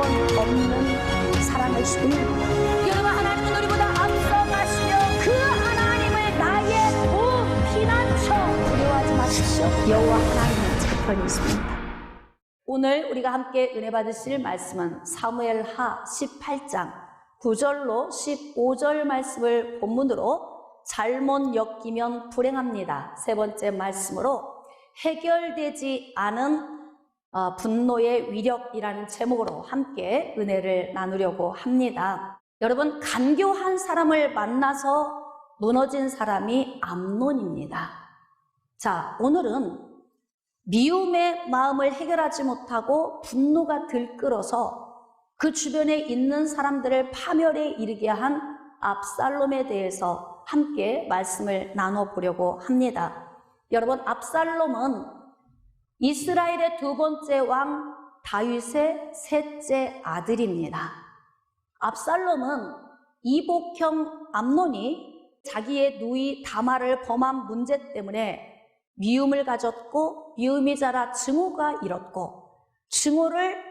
조건 없는 사랑을 주는 여러분, 하나님은 우리보다 앞서가시며 그 하나님을 나의 피난처 두려워하지 마십시오. 여호와 하나님은 제 편에 있습니다. 오늘 우리가 함께 은혜 받으실 말씀은 사무엘하 18장 9절로 15절 말씀을 본문으로 잘못 엮이면 불행합니다. 세 번째 말씀으로 해결되지 않은 분노의 위력이라는 제목으로 함께 은혜를 나누려고 합니다. 여러분, 간교한 사람을 만나서 무너진 사람이 암논입니다. 자, 오늘은 미움의 마음을 해결하지 못하고 분노가 들끓어서 그 주변에 있는 사람들을 파멸에 이르게 한 압살롬에 대해서 함께 말씀을 나눠보려고 합니다. 여러분, 압살롬은 이스라엘의 두 번째 왕 다윗의 셋째 아들입니다. 압살롬은 이복형 암논이 자기의 누이 다말을 범한 문제 때문에 미움을 가졌고 미움이 자라 증오가 일었고 증오를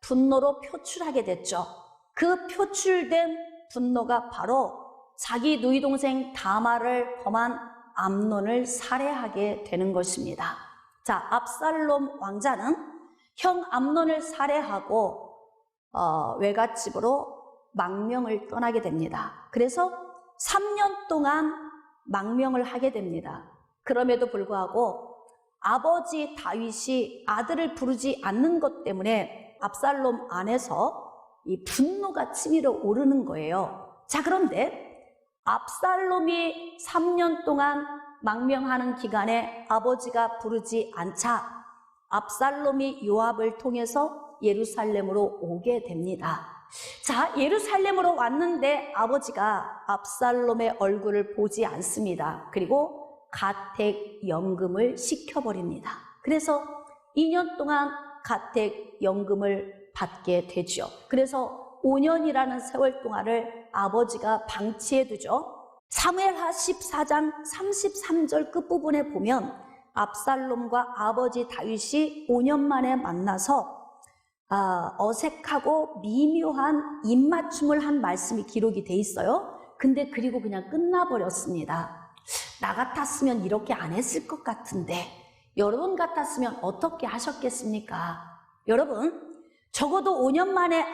분노로 표출하게 됐죠. 그 표출된 분노가 바로 자기 누이 동생 다말을 범한 암논을 살해하게 되는 것입니다. 자, 압살롬 왕자는 형 암논을 살해하고 외갓집으로 망명을 떠나게 됩니다. 그래서 3년 동안 망명을 하게 됩니다. 그럼에도 불구하고 아버지 다윗이 아들을 부르지 않는 것 때문에 압살롬 안에서 이 분노가 치밀어 오르는 거예요. 자, 그런데 압살롬이 3년 동안 망명하는 기간에 아버지가 부르지 않자 압살롬이 요압을 통해서 예루살렘으로 오게 됩니다. 자, 예루살렘으로 왔는데 아버지가 압살롬의 얼굴을 보지 않습니다. 그리고 가택연금을 시켜버립니다. 그래서 2년 동안 가택연금을 받게 되죠. 그래서 5년이라는 세월 동안을 아버지가 방치해두죠. 사무엘하 14장 33절 끝부분에 보면 압살롬과 아버지 다윗이 5년 만에 만나서 어색하고 미묘한 입맞춤을 한 말씀이 기록이 돼 있어요. 근데 그리고 그냥 끝나버렸습니다. 나 같았으면 이렇게 안 했을 것 같은데 여러분 같았으면 어떻게 하셨겠습니까? 여러분, 적어도 5년 만에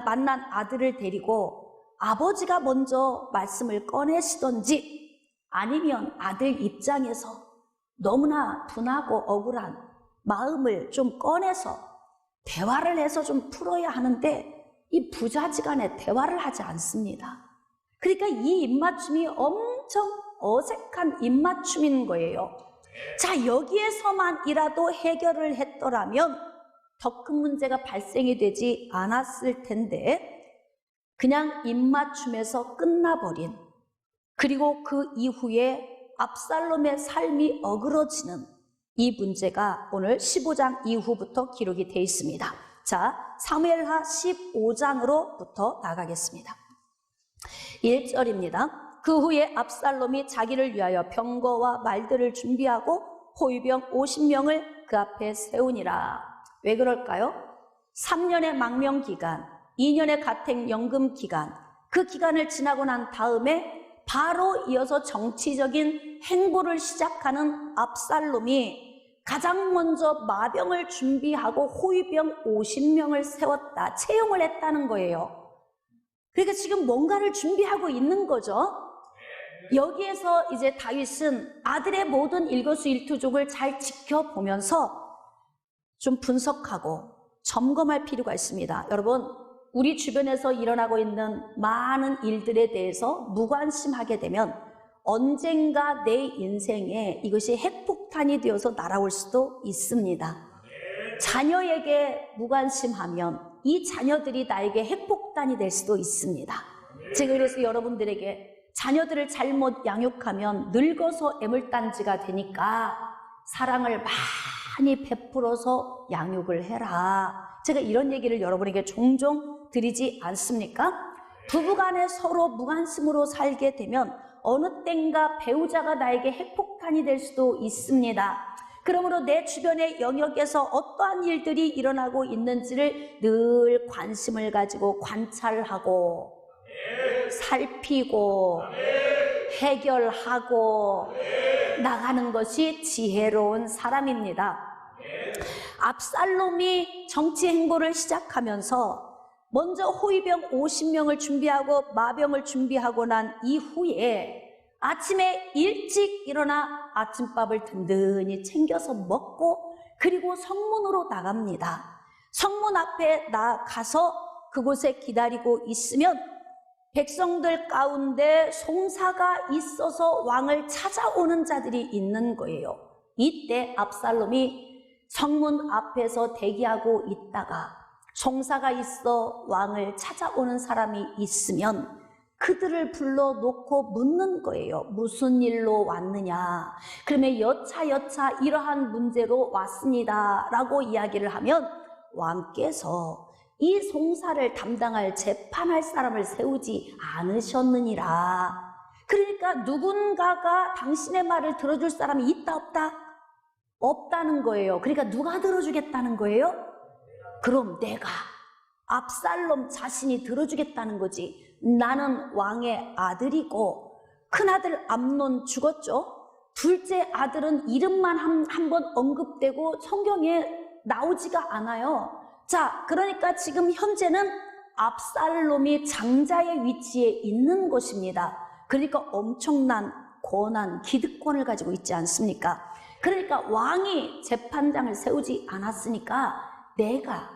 만난 아들을 데리고 아버지가 먼저 말씀을 꺼내시던지 아니면 아들 입장에서 너무나 분하고 억울한 마음을 좀 꺼내서 대화를 해서 좀 풀어야 하는데 이 부자지간에 대화를 하지 않습니다. 그러니까 이 입맞춤이 엄청 어색한 입맞춤인 거예요. 자, 여기에서만이라도 해결을 했더라면 더 큰 문제가 발생이 되지 않았을 텐데 그냥 입맞춤에서 끝나버린, 그리고 그 이후에 압살롬의 삶이 어그러지는 이 문제가 오늘 15장 이후부터 기록이 되어 있습니다. 자, 사무엘하 15장으로부터 나가겠습니다. 1절입니다. 그 후에 압살롬이 자기를 위하여 병거와 말들을 준비하고 호위병 50명을 그 앞에 세우니라. 왜 그럴까요? 3년의 망명 기간, 2년의 가택연금 기간, 그 기간을 지나고 난 다음에 바로 이어서 정치적인 행보를 시작하는 압살롬이 가장 먼저 마병을 준비하고 호위병 50명을 세웠다, 채용을 했다는 거예요. 그러니까 지금 뭔가를 준비하고 있는 거죠. 여기에서 이제 다윗은 아들의 모든 일거수일투족을 잘 지켜보면서 좀 분석하고 점검할 필요가 있습니다. 여러분, 우리 주변에서 일어나고 있는 많은 일들에 대해서 무관심하게 되면 언젠가 내 인생에 이것이 핵폭탄이 되어서 날아올 수도 있습니다. 자녀에게 무관심하면 이 자녀들이 나에게 핵폭탄이 될 수도 있습니다. 제가 그래서 여러분들에게 자녀들을 잘못 양육하면 늙어서 애물단지가 되니까 사랑을 많이 베풀어서 양육을 해라. 제가 이런 얘기를 여러분에게 종종 드리지 않습니까? 부부간에 서로 무관심으로 살게 되면 어느 땐가 배우자가 나에게 핵폭탄이 될 수도 있습니다. 그러므로 내 주변의 영역에서 어떠한 일들이 일어나고 있는지를 늘 관심을 가지고 관찰하고 살피고 해결하고 나가는 것이 지혜로운 사람입니다. 압살롬이 정치 행보를 시작하면서 먼저 호위병 50명을 준비하고 마병을 준비하고 난 이후에 아침에 일찍 일어나 아침밥을 든든히 챙겨서 먹고 그리고 성문으로 나갑니다. 성문 앞에 나가서 그곳에 기다리고 있으면 백성들 가운데 송사가 있어서 왕을 찾아오는 자들이 있는 거예요. 이때 압살롬이 성문 앞에서 대기하고 있다가 송사가 있어 왕을 찾아오는 사람이 있으면 그들을 불러놓고 묻는 거예요. 무슨 일로 왔느냐? 그러면 여차여차 이러한 문제로 왔습니다 라고 이야기를 하면 왕께서 이 송사를 담당할 재판할 사람을 세우지 않으셨느니라. 그러니까 누군가가 당신의 말을 들어줄 사람이 있다 없다? 없다는 거예요. 그러니까 누가 들어주겠다는 거예요? 그럼 내가 압살롬 자신이 들어주겠다는 거지. 나는 왕의 아들이고 큰아들 암논 죽었죠. 둘째 아들은 이름만 한 번 언급되고 성경에 나오지가 않아요. 자, 그러니까 지금 현재는 압살롬이 장자의 위치에 있는 것입니다. 그러니까 엄청난 권한, 기득권을 가지고 있지 않습니까? 그러니까 왕이 재판장을 세우지 않았으니까 내가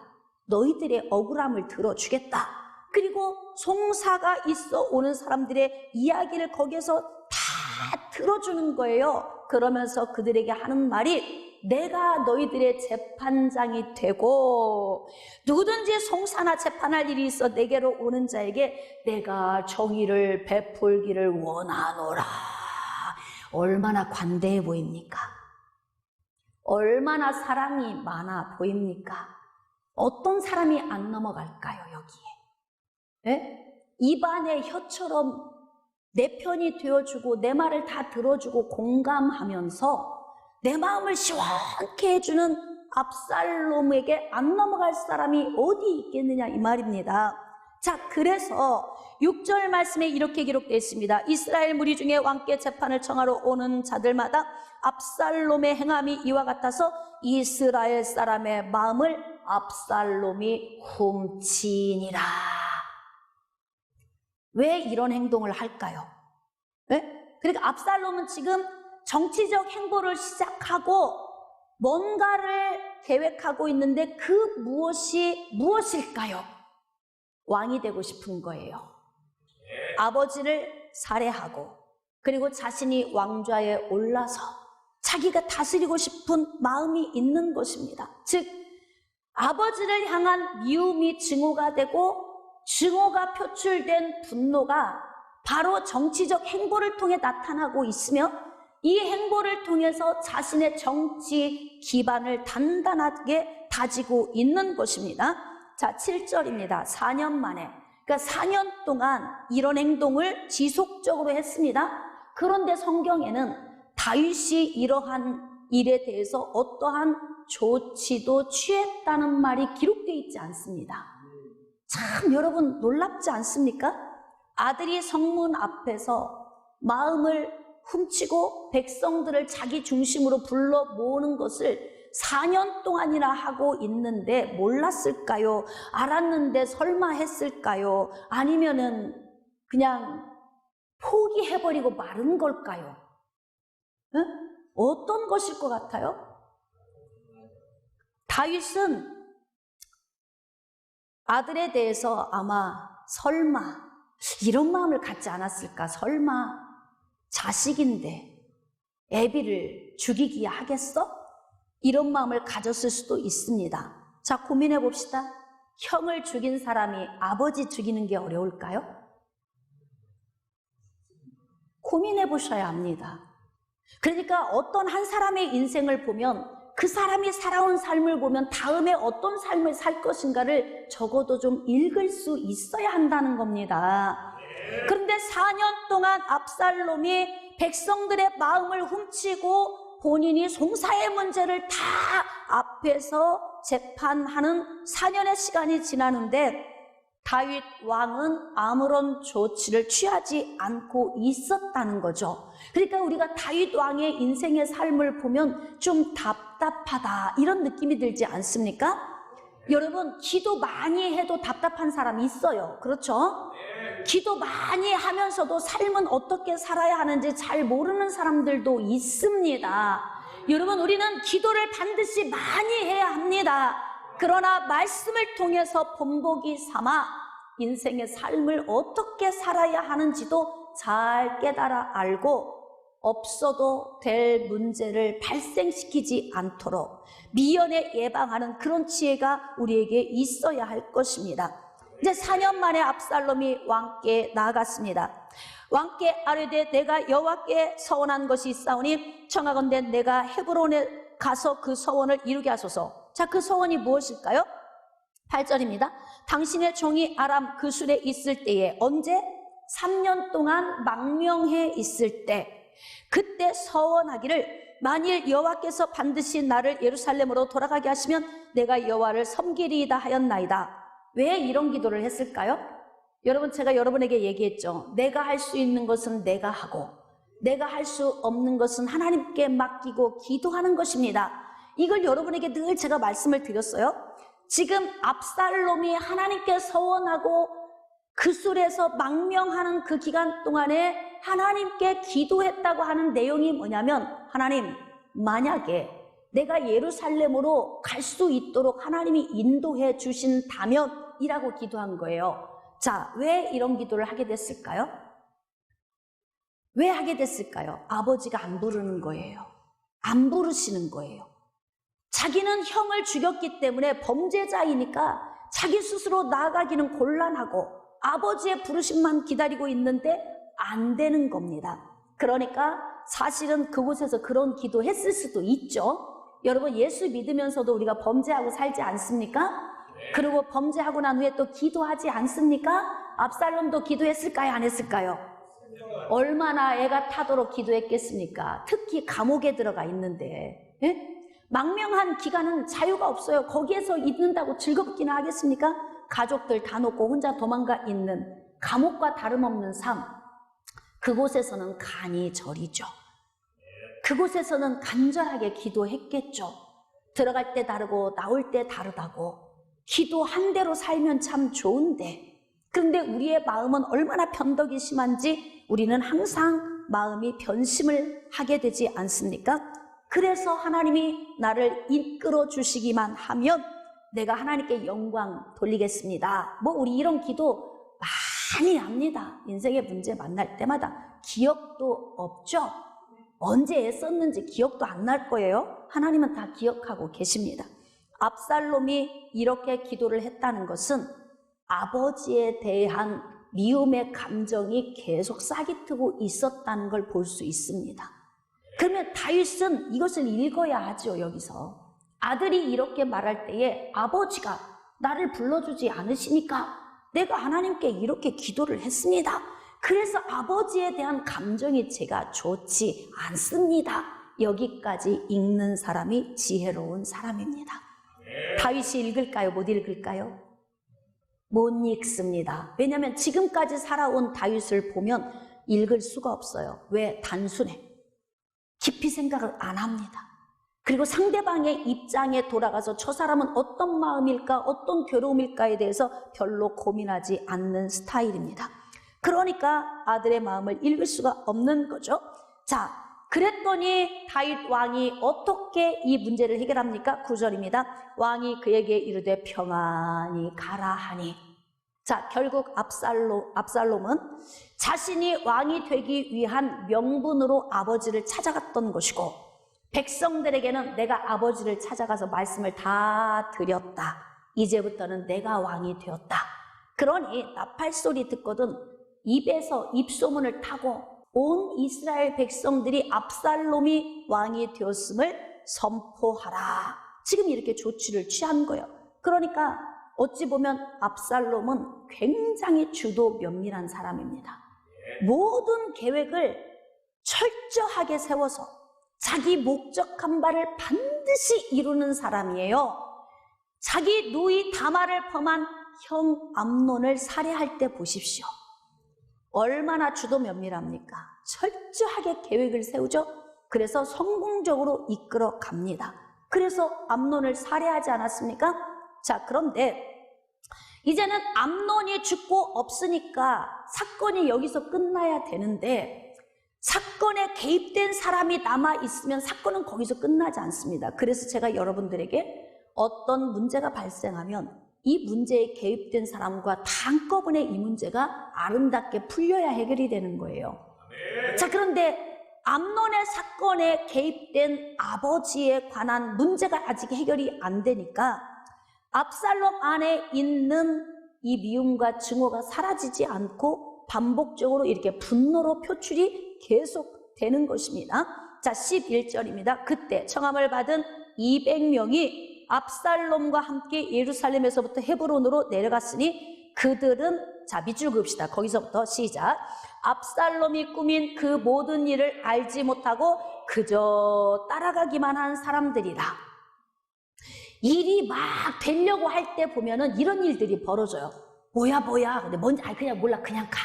너희들의 억울함을 들어주겠다. 그리고 송사가 있어 오는 사람들의 이야기를 거기에서 다 들어주는 거예요. 그러면서 그들에게 하는 말이 내가 너희들의 재판장이 되고 누구든지 송사나 재판할 일이 있어 내게로 오는 자에게 내가 정의를 베풀기를 원하노라. 얼마나 관대해 보입니까? 얼마나 사랑이 많아 보입니까? 어떤 사람이 안 넘어갈까요, 여기에? 네? 입안의 혀처럼 내 편이 되어주고 내 말을 다 들어주고 공감하면서 내 마음을 시원케 해주는 압살롬에게 안 넘어갈 사람이 어디 있겠느냐 이 말입니다. 자, 그래서 6절 말씀에 이렇게 기록되어 있습니다. 이스라엘 무리 중에 왕께 재판을 청하러 오는 자들마다 압살롬의 행함이 이와 같아서 이스라엘 사람의 마음을 압살롬이 훔치니라. 왜 이런 행동을 할까요? 네? 그러니까 압살롬은 지금 정치적 행보를 시작하고 뭔가를 계획하고 있는데 그 무엇일까요? 왕이 되고 싶은 거예요. 아버지를 살해하고 그리고 자신이 왕좌에 올라서 자기가 다스리고 싶은 마음이 있는 것입니다. 즉 아버지를 향한 미움이 증오가 되고 증오가 표출된 분노가 바로 정치적 행보를 통해 나타나고 있으며 이 행보를 통해서 자신의 정치 기반을 단단하게 다지고 있는 것입니다. 자, 7절입니다. 4년 만에. 그러니까 4년 동안 이런 행동을 지속적으로 했습니다. 그런데 성경에는 다윗이 이러한 일에 대해서 어떠한 조치도 취했다는 말이 기록되어 있지 않습니다. 참 여러분 놀랍지 않습니까? 아들이 성문 앞에서 마음을 훔치고 백성들을 자기 중심으로 불러 모으는 것을 4년 동안이나 하고 있는데 몰랐을까요? 알았는데 설마 했을까요? 아니면은 그냥 포기해버리고 마른 걸까요? 응? 어떤 것일 것 같아요? 다윗은 아들에 대해서 아마 설마 이런 마음을 갖지 않았을까? 설마 자식인데 애비를 죽이기야 하겠어? 이런 마음을 가졌을 수도 있습니다. 자, 고민해 봅시다. 형을 죽인 사람이 아버지 죽이는 게 어려울까요? 고민해 보셔야 합니다. 그러니까 어떤 한 사람의 인생을 보면 그 사람이 살아온 삶을 보면 다음에 어떤 삶을 살 것인가를 적어도 좀 읽을 수 있어야 한다는 겁니다. 그런데 4년 동안 압살롬이 백성들의 마음을 훔치고 본인이 송사의 문제를 다 앞에서 재판하는 4년의 시간이 지나는데 다윗 왕은 아무런 조치를 취하지 않고 있었다는 거죠. 그러니까 우리가 다윗 왕의 인생의 삶을 보면 좀 답답하다 이런 느낌이 들지 않습니까? 여러분, 기도 많이 해도 답답한 사람이 있어요. 그렇죠? 기도 많이 하면서도 삶은 어떻게 살아야 하는지 잘 모르는 사람들도 있습니다. 여러분, 우리는 기도를 반드시 많이 해야 합니다. 그러나 말씀을 통해서 본보기 삼아 인생의 삶을 어떻게 살아야 하는지도 잘 깨달아 알고 없어도 될 문제를 발생시키지 않도록 미연에 예방하는 그런 지혜가 우리에게 있어야 할 것입니다. 이제 4년 만에 압살롬이 왕께 나아갔습니다. 왕께 아뢰되 내가 여호와께 서원한 것이 있사오니 청하건대 내가 헤브론에 가서 그 서원을 이루게 하소서. 자, 그 서원이 무엇일까요? 8절입니다. 당신의 종이 아람 그술에 있을 때에 언제? 3년 동안 망명해 있을 때 그때 서원하기를 만일 여호와께서 반드시 나를 예루살렘으로 돌아가게 하시면 내가 여호와를 섬기리이다 하였나이다. 왜 이런 기도를 했을까요? 여러분, 제가 여러분에게 얘기했죠. 내가 할 수 있는 것은 내가 하고 내가 할 수 없는 것은 하나님께 맡기고 기도하는 것입니다. 이걸 여러분에게 늘 제가 말씀을 드렸어요. 지금 압살롬이 하나님께 서원하고 그술에서 망명하는 그 기간 동안에 하나님께 기도했다고 하는 내용이 뭐냐면, 하나님, 만약에 내가 예루살렘으로 갈 수 있도록 하나님이 인도해 주신다면 이라고 기도한 거예요. 자, 왜 이런 기도를 하게 됐을까요? 왜 하게 됐을까요? 아버지가 안 부르는 거예요. 안 부르시는 거예요. 자기는 형을 죽였기 때문에 범죄자이니까 자기 스스로 나아가기는 곤란하고 아버지의 부르심만 기다리고 있는데 안 되는 겁니다. 그러니까 사실은 그곳에서 그런 기도했을 수도 있죠. 여러분, 예수 믿으면서도 우리가 범죄하고 살지 않습니까? 그리고 범죄하고 난 후에 또 기도하지 않습니까? 압살롬도 기도했을까요? 안 했을까요? 얼마나 애가 타도록 기도했겠습니까? 특히 감옥에 들어가 있는데, 예? 망명한 기간은 자유가 없어요. 거기에서 있는다고 즐겁기는 하겠습니까? 가족들 다 놓고 혼자 도망가 있는 감옥과 다름없는 삶. 그곳에서는 간이 저리죠. 그곳에서는 간절하게 기도했겠죠. 들어갈 때 다르고 나올 때 다르다고. 기도한 대로 살면 참 좋은데, 그런데 우리의 마음은 얼마나 변덕이 심한지 우리는 항상 마음이 변심을 하게 되지 않습니까? 그래서 하나님이 나를 이끌어 주시기만 하면 내가 하나님께 영광 돌리겠습니다. 뭐 우리 이런 기도 많이 합니다. 인생의 문제 만날 때마다. 기억도 없죠? 언제 애썼는지 기억도 안 날 거예요. 하나님은 다 기억하고 계십니다. 압살롬이 이렇게 기도를 했다는 것은 아버지에 대한 미움의 감정이 계속 싹이 트고 있었다는 걸 볼 수 있습니다. 그러면 다윗은 이것을 읽어야 하죠. 여기서 아들이 이렇게 말할 때에 아버지가 나를 불러주지 않으시니까 내가 하나님께 이렇게 기도를 했습니다. 그래서 아버지에 대한 감정이 제가 좋지 않습니다. 여기까지 읽는 사람이 지혜로운 사람입니다. 다윗이 읽을까요? 못 읽을까요? 못 읽습니다. 왜냐하면 지금까지 살아온 다윗을 보면 읽을 수가 없어요. 왜? 단순해. 깊이 생각을 안 합니다. 그리고 상대방의 입장에 돌아가서 저 사람은 어떤 마음일까, 어떤 괴로움일까에 대해서 별로 고민하지 않는 스타일입니다. 그러니까 아들의 마음을 읽을 수가 없는 거죠. 자, 그랬더니 다윗 왕이 어떻게 이 문제를 해결합니까? 9절입니다. 왕이 그에게 이르되 평안히 가라 하니. 자, 결국 압살롬은 자신이 왕이 되기 위한 명분으로 아버지를 찾아갔던 것이고, 백성들에게는 내가 아버지를 찾아가서 말씀을 다 드렸다. 이제부터는 내가 왕이 되었다. 그러니 나팔 소리 듣거든 입에서 입소문을 타고 온 이스라엘 백성들이 압살롬이 왕이 되었음을 선포하라. 지금 이렇게 조치를 취한 거예요. 그러니까 어찌 보면 압살롬은 굉장히 주도 면밀한 사람입니다. 모든 계획을 철저하게 세워서 자기 목적한 바를 반드시 이루는 사람이에요. 자기 누이 다말을 범한 형 암논을 살해할 때 보십시오. 얼마나 주도 면밀합니까? 철저하게 계획을 세우죠. 그래서 성공적으로 이끌어 갑니다. 그래서 암논을 살해하지 않았습니까? 자, 그런데 이제는 암논이 죽고 없으니까 사건이 여기서 끝나야 되는데, 사건에 개입된 사람이 남아있으면 사건은 거기서 끝나지 않습니다. 그래서 제가 여러분들에게 어떤 문제가 발생하면 이 문제에 개입된 사람과 한꺼번에 이 문제가 아름답게 풀려야 해결이 되는 거예요. 자, 그런데 암논의 사건에 개입된 아버지에 관한 문제가 아직 해결이 안 되니까 압살롬 안에 있는 이 미움과 증오가 사라지지 않고 반복적으로 이렇게 분노로 표출이 계속 되는 것입니다. 자, 11절입니다. 그때 청함을 받은 200명이 압살롬과 함께 예루살렘에서부터 헤브론으로 내려갔으니 그들은, 자, 밑줄 그읍시다. 거기서부터 시작. 압살롬이 꾸민 그 모든 일을 알지 못하고 그저 따라가기만 한 사람들이라. 일이 막 되려고 할 때 보면은 이런 일들이 벌어져요. 뭐야. 근데 뭔지, 그냥 몰라. 그냥 가.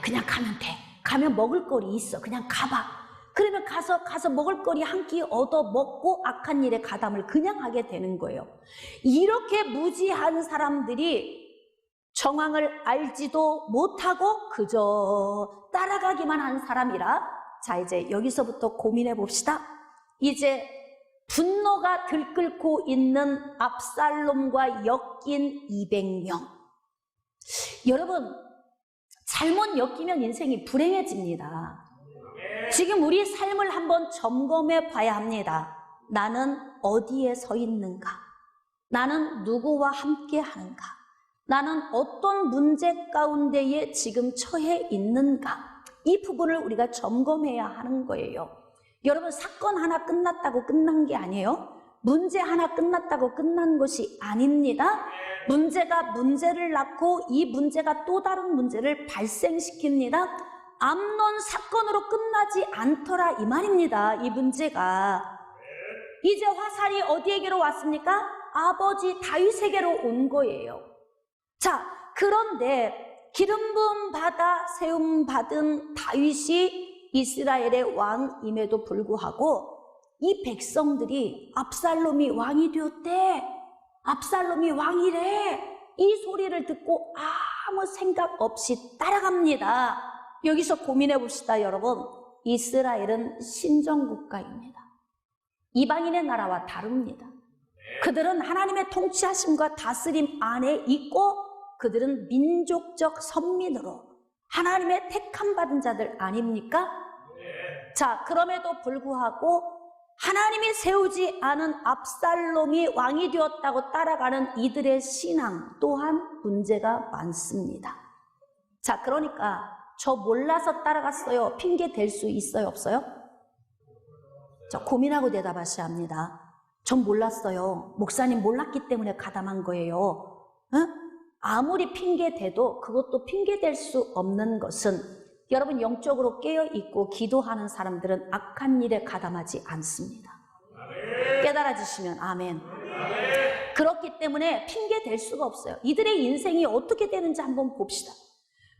그냥 가면 돼. 가면 먹을거리 있어. 그냥 가봐. 그러면 가서 먹을거리 한 끼 얻어 먹고 악한 일에 가담을 그냥 하게 되는 거예요. 이렇게 무지한 사람들이 정황을 알지도 못하고 그저 따라가기만 한 사람이라. 자, 이제 여기서부터 고민해 봅시다. 이제 분노가 들끓고 있는 압살롬과 엮인 200명. 여러분, 잘못 엮이면 인생이 불행해집니다. 지금 우리 삶을 한번 점검해 봐야 합니다. 나는 어디에 서 있는가? 나는 누구와 함께 하는가? 나는 어떤 문제 가운데에 지금 처해 있는가? 이 부분을 우리가 점검해야 하는 거예요. 여러분, 사건 하나 끝났다고 끝난 게 아니에요. 문제 하나 끝났다고 끝난 것이 아닙니다. 문제가 문제를 낳고 이 문제가 또 다른 문제를 발생시킵니다. 암논 사건으로 끝나지 않더라 이 말입니다. 이 문제가 이제 화살이 어디에게로 왔습니까? 아버지 다윗에게로 온 거예요. 자, 그런데 기름 부음 받아 세움 받은 다윗이 이스라엘의 왕임에도 불구하고 이 백성들이 압살롬이 왕이 되었대, 압살롬이 왕이래, 이 소리를 듣고 아무 생각 없이 따라갑니다. 여기서 고민해 봅시다. 여러분, 이스라엘은 신정국가입니다. 이방인의 나라와 다릅니다. 그들은 하나님의 통치하심과 다스림 안에 있고 그들은 민족적 선민으로 하나님의 택함 받은 자들 아닙니까? 자, 그럼에도 불구하고 하나님이 세우지 않은 압살롬이 왕이 되었다고 따라가는 이들의 신앙 또한 문제가 많습니다. 자, 그러니까 저 몰라서 따라갔어요. 핑계 댈 수 있어요, 없어요? 자, 고민하고 대답하셔야 합니다. 전 몰랐어요. 목사님 몰랐기 때문에 가담한 거예요. 아무리 핑계 대도 그것도 핑계 댈 수 없는 것은 여러분, 영적으로 깨어있고 기도하는 사람들은 악한 일에 가담하지 않습니다. 깨달아지시면 아멘. 그렇기 때문에 핑계 댈 수가 없어요. 이들의 인생이 어떻게 되는지 한번 봅시다.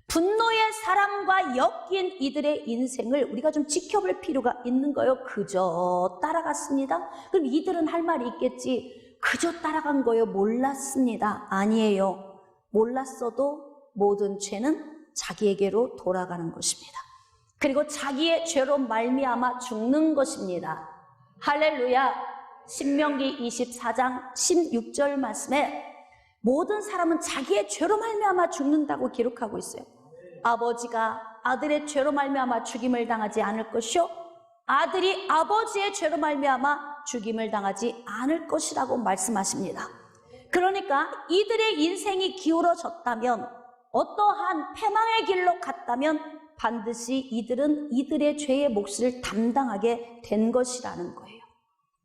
분노의 사람과 엮인 이들의 인생을 우리가 좀 지켜볼 필요가 있는 거예요. 그저 따라갔습니다. 그럼 이들은 할 말이 있겠지. 그저 따라간 거예요. 몰랐습니다. 아니에요. 몰랐어도 모든 죄는 자기에게로 돌아가는 것입니다. 그리고 자기의 죄로 말미암아 죽는 것입니다. 할렐루야. 신명기 24장 16절 말씀에 모든 사람은 자기의 죄로 말미암아 죽는다고 기록하고 있어요. 아버지가 아들의 죄로 말미암아 죽임을 당하지 않을 것이요, 아들이 아버지의 죄로 말미암아 죽임을 당하지 않을 것이라고 말씀하십니다. 그러니까 이들의 인생이 기울어졌다면, 어떠한 패망의 길로 갔다면 반드시 이들은 이들의 죄의 몫을 담당하게 된 것이라는 거예요.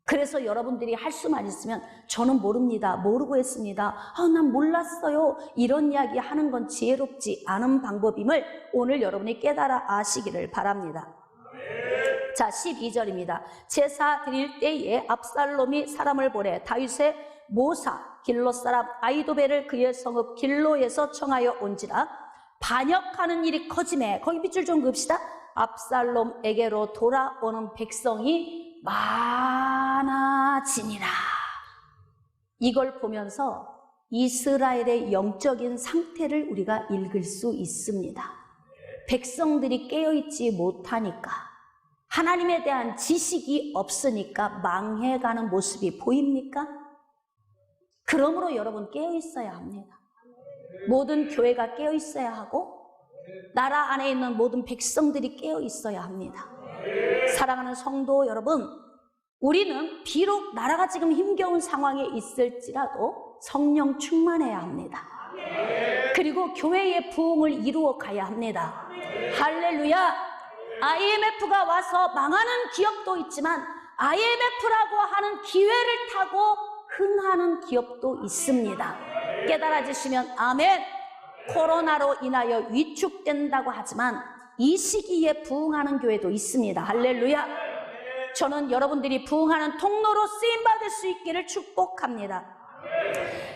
그래서 여러분들이 할 수만 있으면 저는 모릅니다, 모르고 했습니다, 난 몰랐어요, 이런 이야기 하는 건 지혜롭지 않은 방법임을 오늘 여러분이 깨달아 아시기를 바랍니다. 자, 12절입니다. 제사 드릴 때에 압살롬이 사람을 보내 다윗의 모사 길로 사람 아히도벨을 그의 성읍 길로에서 청하여 온지라 반역하는 일이 커지매, 거기 밑줄 좀 그읍시다. 압살롬에게로 돌아오는 백성이 많아지니라. 이걸 보면서 이스라엘의 영적인 상태를 우리가 읽을 수 있습니다. 백성들이 깨어있지 못하니까, 하나님에 대한 지식이 없으니까 망해가는 모습이 보입니까? 그러므로 여러분 깨어있어야 합니다. 모든 교회가 깨어있어야 하고 나라 안에 있는 모든 백성들이 깨어있어야 합니다. 사랑하는 성도 여러분, 우리는 비록 나라가 지금 힘겨운 상황에 있을지라도 성령 충만해야 합니다. 그리고 교회의 부흥을 이루어 가야 합니다. 할렐루야. IMF가 와서 망하는 기업도 있지만 IMF라고 하는 기회를 타고 흥하는 기업도 있습니다. 깨달아지시면 아멘. 코로나로 인하여 위축된다고 하지만 이 시기에 부흥하는 교회도 있습니다. 할렐루야. 저는 여러분들이 부흥하는 통로로 쓰임받을 수 있기를 축복합니다.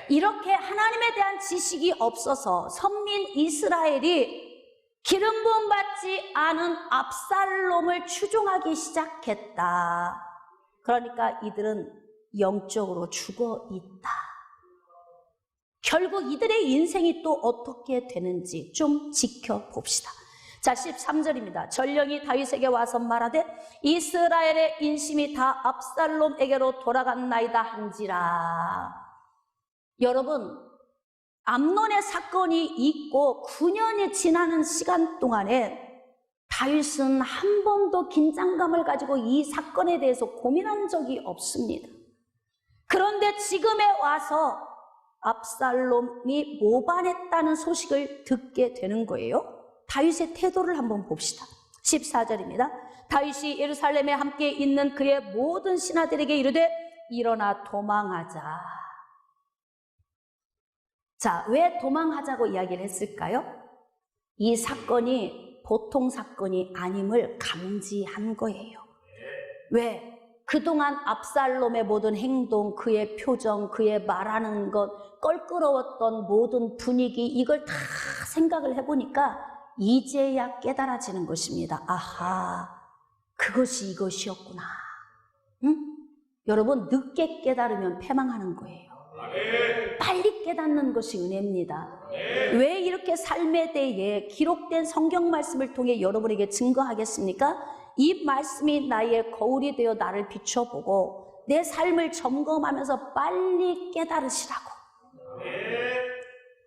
이렇게 하나님에 대한 지식이 없어서 선민 이스라엘이 기름 부음 받지 않은 압살롬을 추종하기 시작했다. 그러니까 이들은 영적으로 죽어 있다. 결국 이들의 인생이 또 어떻게 되는지 좀 지켜봅시다. 자, 13절입니다. 전령이 다윗에게 와서 말하되 이스라엘의 인심이 다 압살롬에게로 돌아갔나이다 한지라. 여러분, 암논의 사건이 있고 9년이 지나는 시간 동안에 다윗은 한 번도 긴장감을 가지고 이 사건에 대해서 고민한 적이 없습니다. 그런데 지금에 와서 압살롬이 모반했다는 소식을 듣게 되는 거예요. 다윗의 태도를 한번 봅시다. 14절입니다. 다윗이 예루살렘에 함께 있는 그의 모든 신하들에게 이르되 일어나 도망하자. 자, 왜 도망하자고 이야기를 했을까요? 이 사건이 보통 사건이 아님을 감지한 거예요. 왜? 그동안 압살롬의 모든 행동, 그의 표정, 그의 말하는 것, 껄끄러웠던 모든 분위기, 이걸 다 생각을 해보니까 이제야 깨달아지는 것입니다. 아하, 그것이 이것이었구나. 응? 여러분, 늦게 깨달으면 패망하는 거예요. 빨리 깨닫는 것이 은혜입니다. 왜 이렇게 삶에 대해 기록된 성경 말씀을 통해 여러분에게 증거하겠습니까? 이 말씀이 나의 거울이 되어 나를 비춰보고 내 삶을 점검하면서 빨리 깨달으시라고.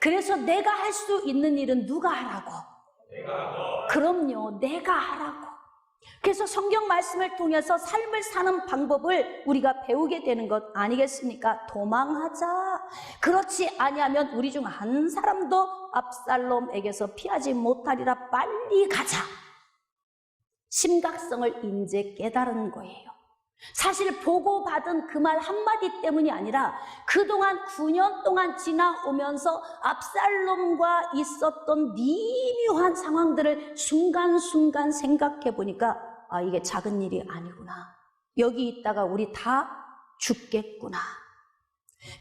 그래서 내가 할 수 있는 일은 누가 하라고? 그럼요, 내가 하라고. 그래서 성경 말씀을 통해서 삶을 사는 방법을 우리가 배우게 되는 것 아니겠습니까? 도망하자. 그렇지 아니하면 우리 중 한 사람도 압살롬에게서 피하지 못하리라. 빨리 가자. 심각성을 이제 깨달은 거예요. 사실 보고받은 그 말 한마디 때문이 아니라 그동안 9년 동안 지나오면서 압살롬과 있었던 미묘한 상황들을 순간순간 생각해 보니까 아, 이게 작은 일이 아니구나. 여기 있다가 우리 다 죽겠구나.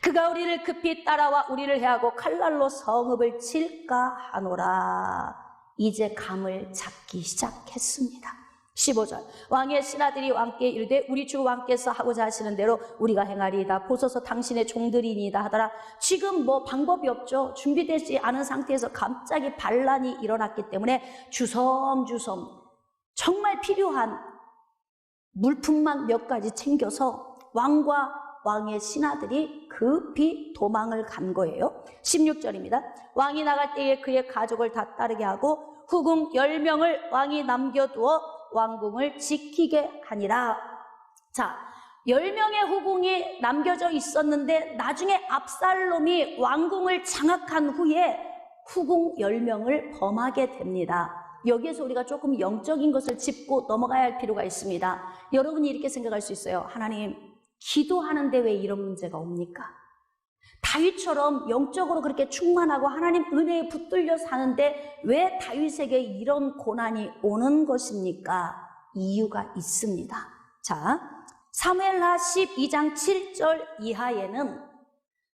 그가 우리를 급히 따라와 우리를 해하고 칼날로 성읍을 칠까 하노라. 이제 감을 잡기 시작했습니다. 15절. 왕의 신하들이 왕께 이르되 우리 주 왕께서 하고자 하시는 대로 우리가 행하리이다. 보소서 당신의 종들이니이다 하더라. 지금 뭐 방법이 없죠. 준비되지 않은 상태에서 갑자기 반란이 일어났기 때문에 주섬주섬 정말 필요한 물품만 몇 가지 챙겨서 왕과 왕의 신하들이 급히 도망을 간 거예요. 16절입니다. 왕이 나갈 때에 그의 가족을 다 따르게 하고 후궁 10명을 왕이 남겨두어 왕궁을 지키게 하니라. 자, 10명의 후궁이 남겨져 있었는데 나중에 압살롬이 왕궁을 장악한 후에 후궁 10명을 범하게 됩니다. 여기에서 우리가 조금 영적인 것을 짚고 넘어가야 할 필요가 있습니다. 여러분이 이렇게 생각할 수 있어요. 하나님, 기도하는데 왜 이런 문제가 옵니까? 다윗처럼 영적으로 그렇게 충만하고 하나님 은혜에 붙들려 사는데 왜 다윗에게 이런 고난이 오는 것입니까? 이유가 있습니다. 자, 사무엘하 12장 7절 이하에는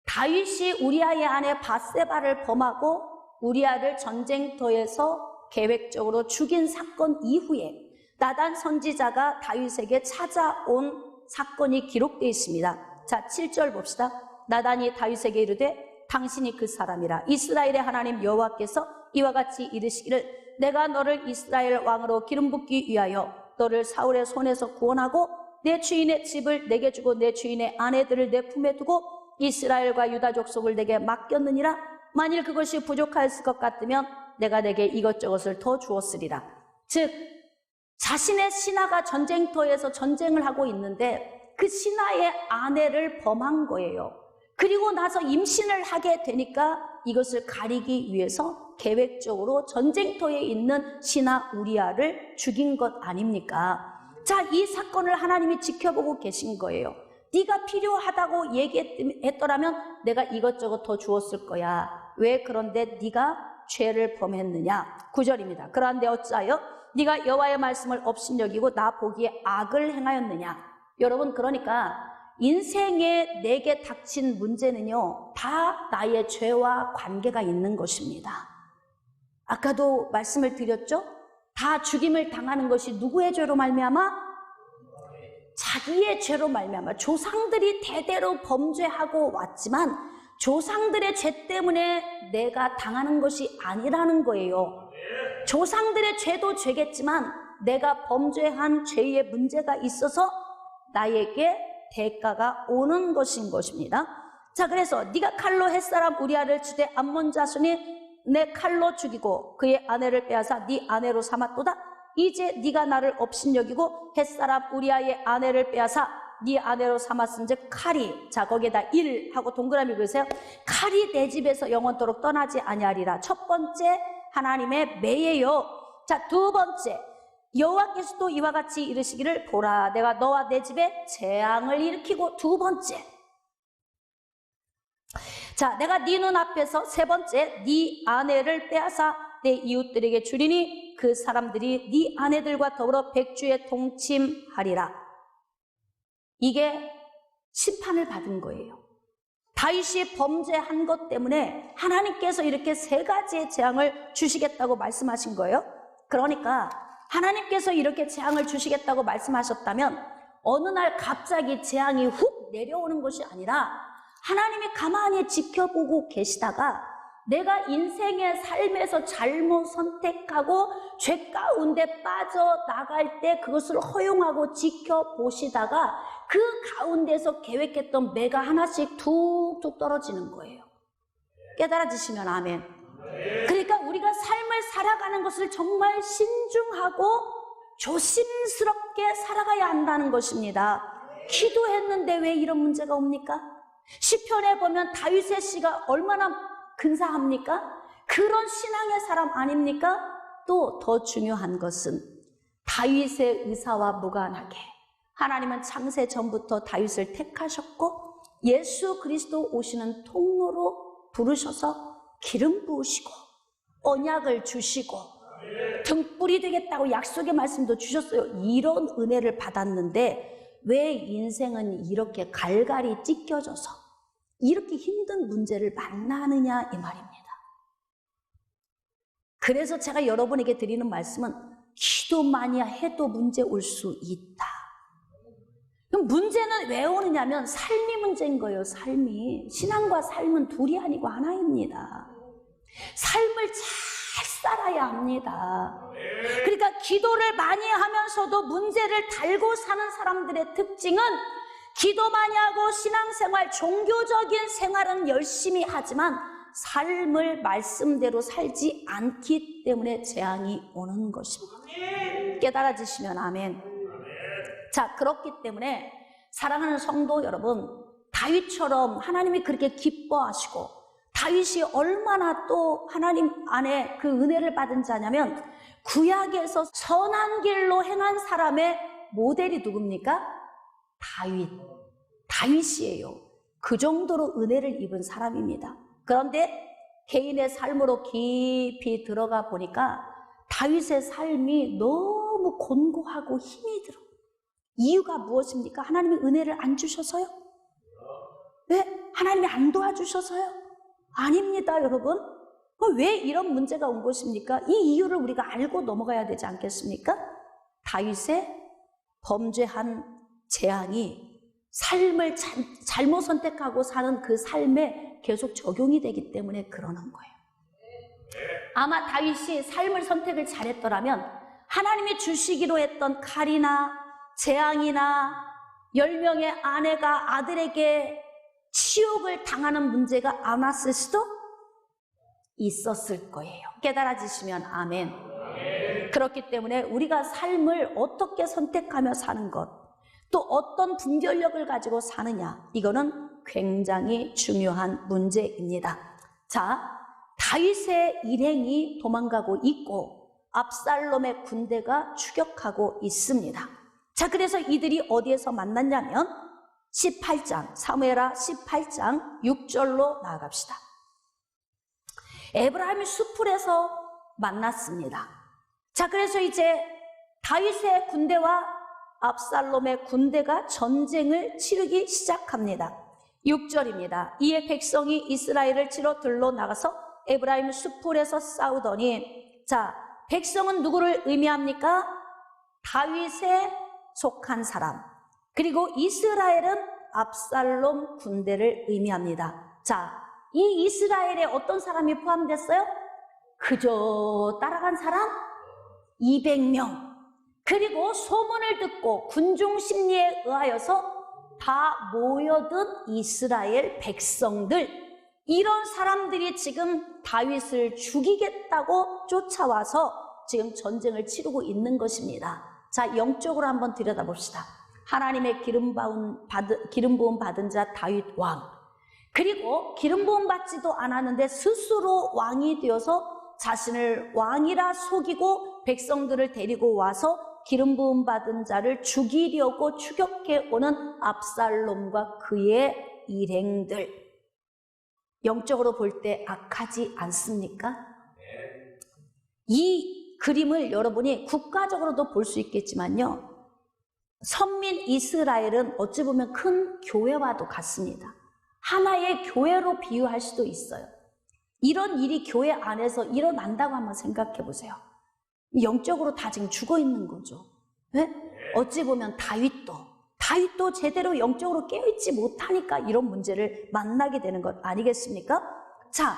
다윗이 우리아의 아내 밧세바를 범하고 우리아를 전쟁터에서 계획적으로 죽인 사건 이후에 나단 선지자가 다윗에게 찾아온 사건이 기록되어 있습니다. 자, 7절 봅시다. 나단이 다윗에게 이르되 당신이 그 사람이라. 이스라엘의 하나님 여호와께서 이와 같이 이르시기를 내가 너를 이스라엘 왕으로 기름 붓기 위하여 너를 사울의 손에서 구원하고 내 주인의 집을 내게 주고 내 주인의 아내들을 내 품에 두고 이스라엘과 유다 족속을 내게 맡겼느니라. 만일 그것이 부족하였을 것 같으면 내가 내게 이것저것을 더 주었으리라. 즉 자신의 신하가 전쟁터에서 전쟁을 하고 있는데 그 신하의 아내를 범한 거예요. 그리고 나서 임신을 하게 되니까 이것을 가리기 위해서 계획적으로 전쟁터에 있는 신하 우리아를 죽인 것 아닙니까? 자, 이 사건을 하나님이 지켜보고 계신 거예요. 네가 필요하다고 얘기했더라면 내가 이것저것 더 주었을 거야. 왜 그런데 네가 죄를 범했느냐? 9절입니다. 그런데 어찌하여 네가 여호와의 말씀을 업신여기고 나 보기에 악을 행하였느냐? 여러분, 그러니까 인생에 내게 닥친 문제는요, 다 나의 죄와 관계가 있는 것입니다. 아까도 말씀을 드렸죠? 다 죽임을 당하는 것이 누구의 죄로 말미암아? 자기의 죄로 말미암아. 조상들이 대대로 범죄하고 왔지만 조상들의 죄 때문에 내가 당하는 것이 아니라는 거예요. 조상들의 죄도 죄겠지만 내가 범죄한 죄의 문제가 있어서 나에게 대가가 오는 것인 것입니다. 자, 그래서 네가 칼로 햇사람 우리아를 치되 암몬 자손이 내 칼로 죽이고 그의 아내를 빼앗아 네 아내로 삼았도다. 이제 네가 나를 업신여기고 햇사람 우리아의 아내를 빼앗아 네 아내로 삼았은즉 칼이, 자 거기에다 1 하고 동그라미 그으세요. 칼이 내 집에서 영원토록 떠나지 아니하리라. 첫 번째 하나님의 매예요. 자, 두 번째 여호와께서도 이와 같이 이르시기를 보라 내가 너와 내 집에 재앙을 일으키고. 두 번째, 자 내가 네 눈앞에서 세 번째 네 아내를 빼앗아 내 이웃들에게 주리니 그 사람들이 네 아내들과 더불어 백주에 동침하리라. 이게 심판을 받은 거예요. 다윗이 범죄한 것 때문에 하나님께서 이렇게 세 가지의 재앙을 주시겠다고 말씀하신 거예요. 그러니까 하나님께서 이렇게 재앙을 주시겠다고 말씀하셨다면 어느 날 갑자기 재앙이 훅 내려오는 것이 아니라 하나님이 가만히 지켜보고 계시다가 내가 인생의 삶에서 잘못 선택하고 죄 가운데 빠져나갈 때 그것을 허용하고 지켜보시다가 그 가운데서 계획했던 매가 하나씩 툭툭 떨어지는 거예요. 깨달아지시면 아멘. 그러니까 우리가 삶을 살아가는 것을 정말 신중하고 조심스럽게 살아가야 한다는 것입니다. 기도했는데 왜 이런 문제가 옵니까? 시편에 보면 다윗의 시가 얼마나 근사합니까? 그런 신앙의 사람 아닙니까? 또 더 중요한 것은 다윗의 의사와 무관하게 하나님은 창세 전부터 다윗을 택하셨고 예수 그리스도 오시는 통로로 부르셔서 기름 부으시고 언약을 주시고 등불이 되겠다고 약속의 말씀도 주셨어요. 이런 은혜를 받았는데 왜 인생은 이렇게 갈갈이 찢겨져서 이렇게 힘든 문제를 만나느냐 이 말입니다. 그래서 제가 여러분에게 드리는 말씀은 기도 많이 해도 문제 올 수 있다. 그럼 문제는 왜 오느냐면 삶이 문제인 거예요. 삶이. 신앙과 삶은 둘이 아니고 하나입니다. 삶을 잘 살아야 합니다. 그러니까 기도를 많이 하면서도 문제를 달고 사는 사람들의 특징은 기도 많이 하고 신앙생활, 종교적인 생활은 열심히 하지만 삶을 말씀대로 살지 않기 때문에 재앙이 오는 것입니다. 깨달아지시면 아멘. 자, 그렇기 때문에 사랑하는 성도 여러분, 다윗처럼 하나님이 그렇게 기뻐하시고 다윗이 얼마나 또 하나님 안에 그 은혜를 받은 자냐면 구약에서 선한 길로 행한 사람의 모델이 누굽니까? 다윗이에요. 그 정도로 은혜를 입은 사람입니다. 그런데 개인의 삶으로 깊이 들어가 보니까 다윗의 삶이 너무 너무 곤고하고 힘이 들어. 이유가 무엇입니까? 하나님이 은혜를 안 주셔서요? 네? 하나님이 안 도와주셔서요? 아닙니다, 여러분. 왜 이런 문제가 온 것입니까? 이 이유를 우리가 알고 넘어가야 되지 않겠습니까? 다윗의 범죄한 재앙이 삶을 잘못 선택하고 사는 그 삶에 계속 적용이 되기 때문에 그러는 거예요. 아마 다윗이 삶을 선택을 잘했더라면 하나님이 주시기로 했던 칼이나 재앙이나 10명의 아내가 아들에게 치욕을 당하는 문제가 안 왔을 수도 있었을 거예요. 깨달아지시면 아멘. 그렇기 때문에 우리가 삶을 어떻게 선택하며 사는 것, 또 어떤 분별력을 가지고 사느냐, 이거는 굉장히 중요한 문제입니다. 자, 다윗의 일행이 도망가고 있고 압살롬의 군대가 추격하고 있습니다. 자, 그래서 이들이 어디에서 만났냐면 18장, 사무엘하 18장 6절로 나아갑시다. 에브라임 숲풀에서 만났습니다. 자, 그래서 이제 다윗의 군대와 압살롬의 군대가 전쟁을 치르기 시작합니다. 6절입니다. 이에 백성이 이스라엘을 치러 들러 나가서 에브라임 숲풀에서 싸우더니, 자, 백성은 누구를 의미합니까? 다윗에 속한 사람, 그리고 이스라엘은 압살롬 군대를 의미합니다. 자, 이 이스라엘에 어떤 사람이 포함됐어요? 그저 따라간 사람 200명. 그리고 소문을 듣고 군중 심리에 의하여서 다 모여든 이스라엘 백성들, 이런 사람들이 지금 다윗을 죽이겠다고 쫓아와서 지금 전쟁을 치르고 있는 것입니다. 자, 영적으로 한번 들여다봅시다. 하나님의 기름 부음 받은 자 다윗 왕, 그리고 기름 부음 받지도 않았는데 스스로 왕이 되어서 자신을 왕이라 속이고 백성들을 데리고 와서 기름 부음 받은 자를 죽이려고 추격해 오는 압살롬과 그의 일행들, 영적으로 볼 때 악하지 않습니까? 이 그림을 여러분이 국가적으로도 볼 수 있겠지만요, 선민 이스라엘은 어찌 보면 큰 교회와도 같습니다. 하나의 교회로 비유할 수도 있어요. 이런 일이 교회 안에서 일어난다고 한번 생각해 보세요. 영적으로 다 지금 죽어 있는 거죠. 네? 어찌 보면 다윗도 제대로 영적으로 깨어있지 못하니까 이런 문제를 만나게 되는 것 아니겠습니까? 자,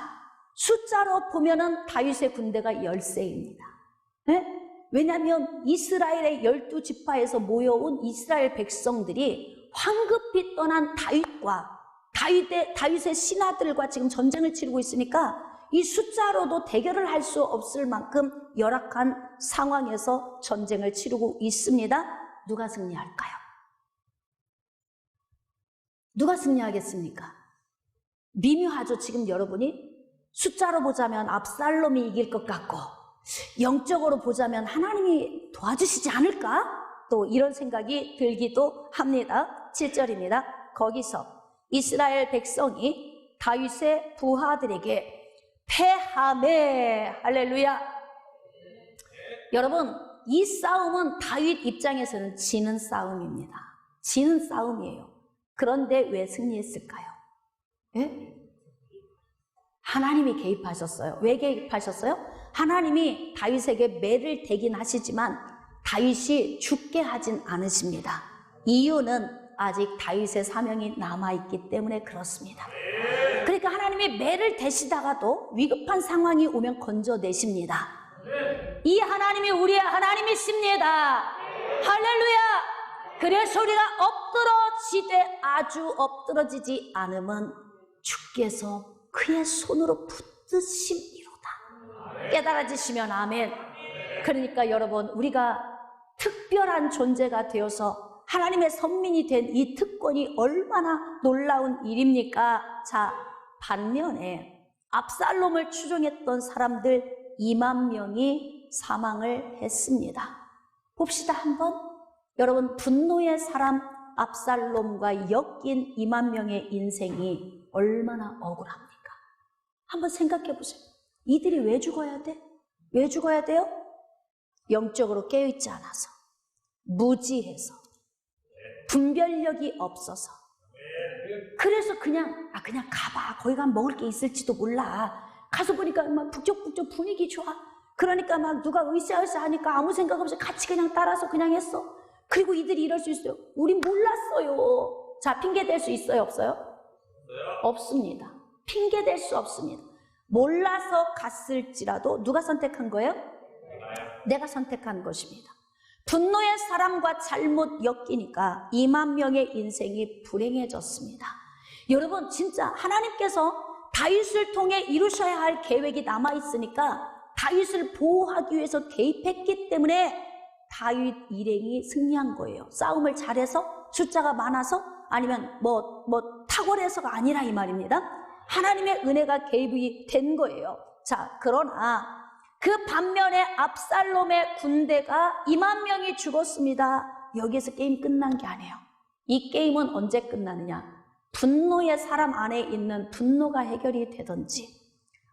숫자로 보면은 다윗의 군대가 10세입니다. 네? 왜냐하면 이스라엘의 12지파에서 모여온 이스라엘 백성들이 황급히 떠난 다윗과 다윗의 신하들과 지금 전쟁을 치르고 있으니까 이 숫자로도 대결을 할 수 없을 만큼 열악한 상황에서 전쟁을 치르고 있습니다. 누가 승리할까요? 누가 승리하겠습니까? 미묘하죠. 지금 여러분이 숫자로 보자면 압살롬이 이길 것 같고, 영적으로 보자면 하나님이 도와주시지 않을까? 또 이런 생각이 들기도 합니다. 7절입니다. 거기서 이스라엘 백성이 다윗의 부하들에게 패하매, 할렐루야. 여러분, 이 싸움은 다윗 입장에서는 지는 싸움입니다. 지는 싸움이에요. 그런데 왜 승리했을까요? 예? 하나님이 개입하셨어요. 왜 개입하셨어요? 하나님이 다윗에게 매를 대긴 하시지만 다윗이 죽게 하진 않으십니다. 이유는 아직 다윗의 사명이 남아있기 때문에 그렇습니다. 그러니까 하나님이 매를 대시다가도 위급한 상황이 오면 건져내십니다. 이 하나님이 우리의 하나님이십니다. 할렐루야. 그래서 우리가 엎드러지되 아주 엎드러지지 않으면 주께서 그의 손으로 붙드심이로다. 깨달아지시면 아멘. 그러니까 여러분, 우리가 특별한 존재가 되어서 하나님의 선민이 된 이 특권이 얼마나 놀라운 일입니까? 자, 반면에 압살롬을 추종했던 사람들 2만 명이 사망을 했습니다. 봅시다 한번. 여러분, 분노의 사람 압살롬과 엮인 2만 명의 인생이 얼마나 억울합니까? 한번 생각해 보세요. 이들이 왜 죽어야 돼? 왜 죽어야 돼요? 영적으로 깨어있지 않아서, 무지해서, 분별력이 없어서, 그래서 그냥 가봐. 거기 가면 먹을 게 있을지도 몰라. 가서 보니까 막 북적북적 분위기 좋아. 그러니까 막 누가 으쌰으쌰 하니까 아무 생각 없이 같이 그냥 따라서 그냥 했어. 그리고 이들이 이럴 수 있어요. 우린 몰랐어요. 자, 핑계 댈 수 있어요, 없어요? 없습니다. 핑계 댈 수 없습니다. 몰라서 갔을지라도 누가 선택한 거예요? 내가 선택한 것입니다. 분노의 사람과 잘못 엮이니까 2만 명의 인생이 불행해졌습니다. 여러분, 진짜 하나님께서 다윗을 통해 이루셔야 할 계획이 남아있으니까 다윗을 보호하기 위해서 개입했기 때문에 다윗 일행이 승리한 거예요. 싸움을 잘해서, 숫자가 많아서, 아니면 뭐 탁월해서가 아니라 이 말입니다. 하나님의 은혜가 개입이 된 거예요. 자, 그러나 그 반면에 압살롬의 군대가 2만 명이 죽었습니다. 여기에서 게임 끝난 게 아니에요. 이 게임은 언제 끝나느냐? 분노의 사람 안에 있는 분노가 해결이 되든지,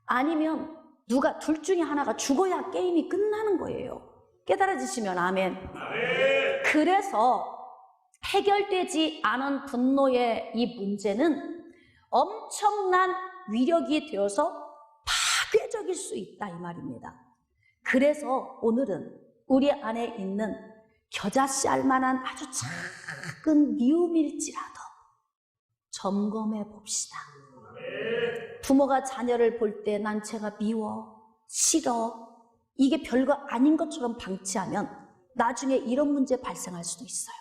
아니면 누가 둘 중에 하나가 죽어야 게임이 끝나는 거예요. 깨달아지시면 아멘. 그래서 해결되지 않은 분노의 이 문제는 엄청난 위력이 되어서 파괴적일 수 있다, 이 말입니다. 그래서 오늘은 우리 안에 있는 겨자씨알 만한 아주 작은 미움일지라도 점검해 봅시다. 부모가 자녀를 볼 때 난 쟤가 미워, 싫어, 이게 별거 아닌 것처럼 방치하면 나중에 이런 문제 발생할 수도 있어요.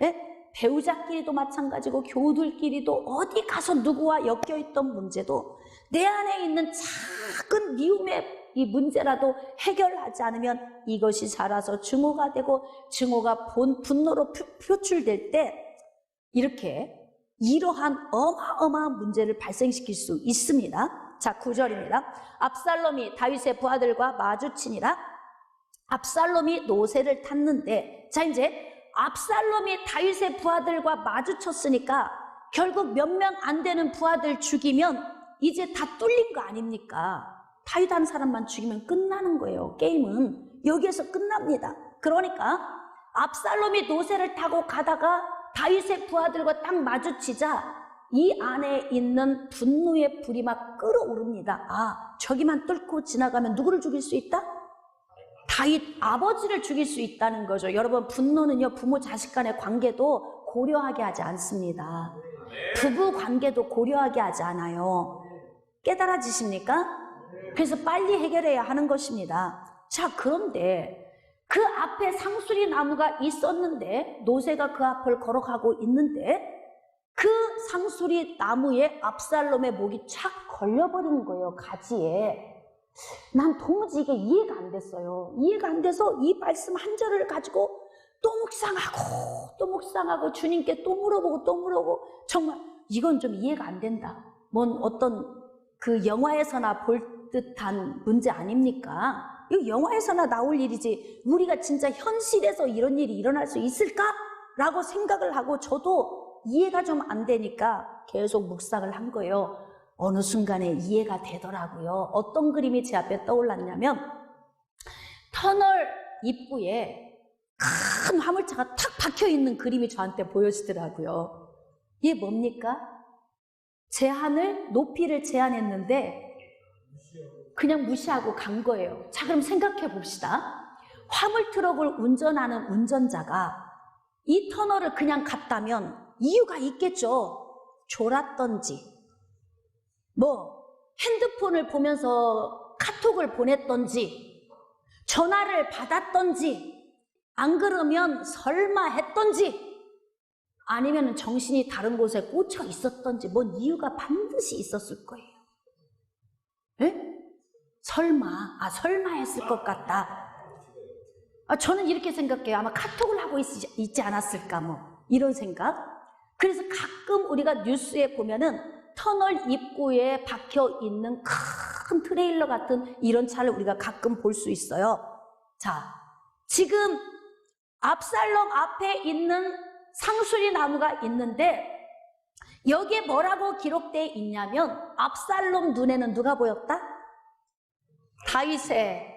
네? 배우자끼리도 마찬가지고 교우들끼리도 어디 가서 누구와 엮여있던 문제도 내 안에 있는 작은 미움의 이 문제라도 해결하지 않으면 이것이 자라서 증오가 되고, 증오가 분노로 표출될 때 이렇게 이러한 어마어마한 문제를 발생시킬 수 있습니다. 자, 9절입니다. 압살롬이 다윗의 부하들과 마주치니라. 압살롬이 노새를 탔는데, 자, 이제 압살롬이 다윗의 부하들과 마주쳤으니까 결국 몇 명 안 되는 부하들 죽이면 이제 다 뚫린 거 아닙니까? 다윗 한 사람만 죽이면 끝나는 거예요. 게임은 여기에서 끝납니다. 그러니까 압살롬이 노새를 타고 가다가 다윗의 부하들과 딱 마주치자 이 안에 있는 분노의 불이 막 끓어오릅니다. 아, 저기만 뚫고 지나가면 누구를 죽일 수 있다? 다윗 아버지를 죽일 수 있다는 거죠. 여러분, 분노는요, 부모 자식 간의 관계도 고려하게 하지 않습니다. 부부 관계도 고려하게 하지 않아요. 깨달아지십니까? 그래서 빨리 해결해야 하는 것입니다. 자, 그런데 그 앞에 상수리 나무가 있었는데, 노새가 그 앞을 걸어가고 있는데 그 상수리 나무에 압살롬의 목이 착 걸려버리는 거예요, 가지에. 난 도무지 이게 이해가 안 됐어요. 이해가 안 돼서 이 말씀 한 절을 가지고 또 묵상하고 주님께 또 물어보고 정말 이건 좀 이해가 안 된다. 뭔 어떤 그 영화에서나 볼 듯한 문제 아닙니까? 이거 영화에서나 나올 일이지 우리가 진짜 현실에서 이런 일이 일어날 수 있을까? 라고 생각을 하고 저도 이해가 좀 안 되니까 계속 묵상을 한 거예요. 어느 순간에 이해가 되더라고요. 어떤 그림이 제 앞에 떠올랐냐면, 터널 입구에 큰 화물차가 탁 박혀있는 그림이 저한테 보여지더라고요. 이게 뭡니까? 제한을, 높이를 제한했는데 그냥 무시하고 간 거예요. 자, 그럼 생각해 봅시다. 화물 트럭을 운전하는 운전자가 이 터널을 그냥 갔다면 이유가 있겠죠. 졸았던지, 핸드폰을 보면서 카톡을 보냈던지, 전화를 받았던지, 안 그러면 설마 했던지, 아니면 정신이 다른 곳에 꽂혀 있었던지, 뭔 이유가 반드시 있었을 거예요. 에? 설마 했을 것 같다. 저는 이렇게 생각해요. 아마 카톡을 하고 있지 않았을까, 이런 생각. 그래서 가끔 우리가 뉴스에 보면은 터널 입구에 박혀 있는 큰 트레일러 같은 이런 차를 우리가 가끔 볼 수 있어요. 자, 지금 압살롬 앞에 있는 상수리 나무가 있는데 여기에 뭐라고 기록되어 있냐면, 압살롬 눈에는 누가 보였다? 다윗의